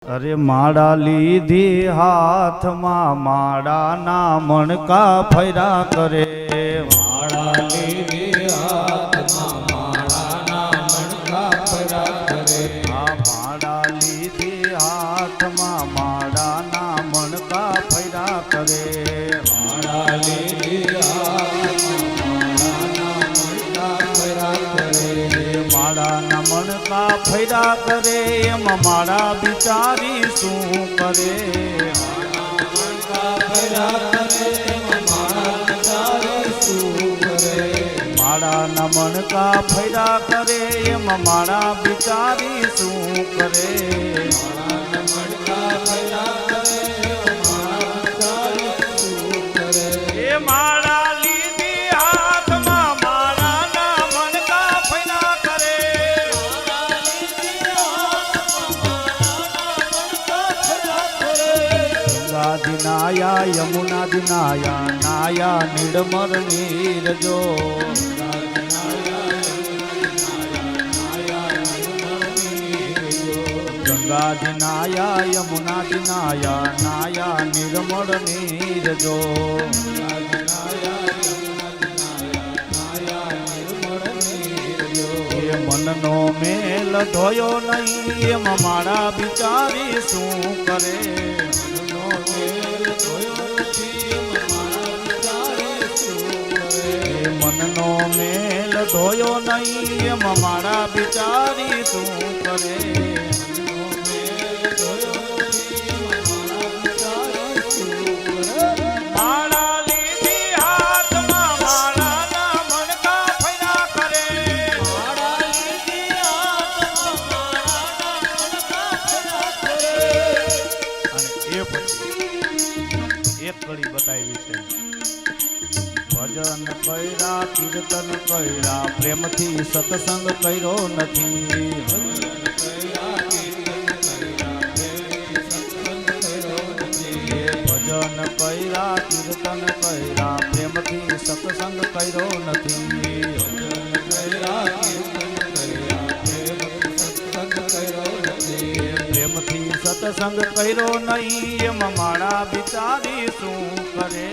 અરે માળા લીધી હાથમાં માળાના મણકા ફર્યા કરે. માળા લીધી હાથમાં માળાના મણકા ફર્યા કરે. આ માળા લીધી હાથમાં માળાના મણકા ફર્યા કરે. માળા લીધી હાથમાં માળાના મણકા ફર્યા કરે. માળાના મણકા ફર્યા કરે એમાં માળા બિચારી શું કરે. મણકા ફર્યા કરે એમાં માળા બિચારી શું કરે. માળાના મણકા ફર્યા કરે એમાં માળા બિચારી શું કરે. માળાના મણકા ફર્યા કરે એમાં માળા બિચારી શું કરે. એ માળા લીધી હાથમાં માળાના મણકા ફર્યા કરે. ગંગાજી નાયા યમુનાજી નાયા નાયા નીડમર નીરજો. ગંગાજી નાયા યમુનાજી નાયા નાયા નિર્મળ નીરજો. એ મનનો મેલ ધોયો નહીં એમાં માળા બિચારી શું કરે. મનનો મેલ ધોયો નથી એમાં માળા બિચારી શું કરે. એ મનનો મેલ ધોયો નહીં એમાં માળા બિચારી શું કરે. માળા લીધી હાથમાં માળાના મણકા ફર્યા કરે. અને એ પછી એક કડી બતાવી છે. ભજન કર્યા કીર્તન કર્યા પ્રેમથી સત્સંગ કર્યો નથી. ભજન કર્યા કીર્તન કર્યા પ્રેમથી સત્સંગ કર્યો નથી. પ્રેમથી સત્સંગ કર્યો નહીં એમાં માળા બિચારી શું કરે.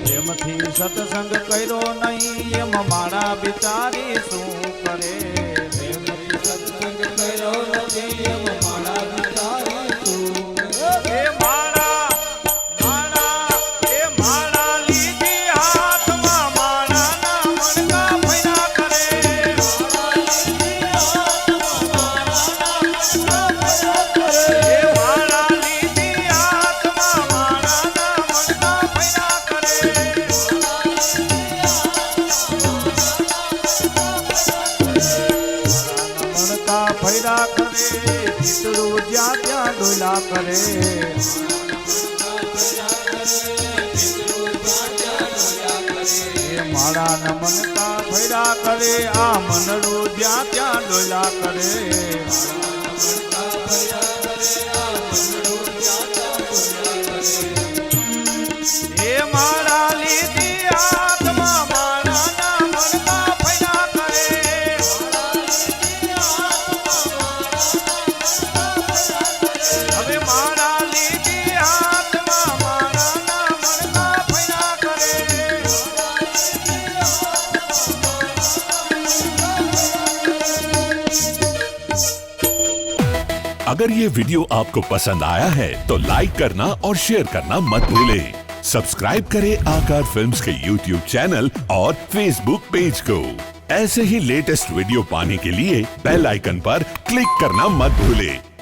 પ્રેમથી સત્સંગ કર્યો નહીં એમાં માળા બિચારી શું કરે. એ માળા માળા એ માળા લીધી હાથમાં માળાના મણકા ફર્યા કરે. એ માળા લીધી હાથમાં માળાના મણકા ફર્યા કરે. મણકા ફર્યા કરે ચિતરું જ્યાં ત્યાં ડોલા કરે. એ માળાના મણકા ફર્યા કરે આ મનડું જ્યાં ત્યાં ડોલા કરે. એ માળા લીધી હાથમાં માળાના મણકા ફર્યા કરે. હવે માળા લીધી હાથમાં માળાના મણકા ફર્યા કરે. अगर ये वीडियो आपको पसंद आया है तो लाइक करना और शेयर करना मत भूलें। सब्सक्राइब करें आकार फिल्म्स के YouTube चैनल और Facebook पेज को। ऐसे ही लेटेस्ट वीडियो पाने के लिए बेल आइकन पर क्लिक करना मत भूलें।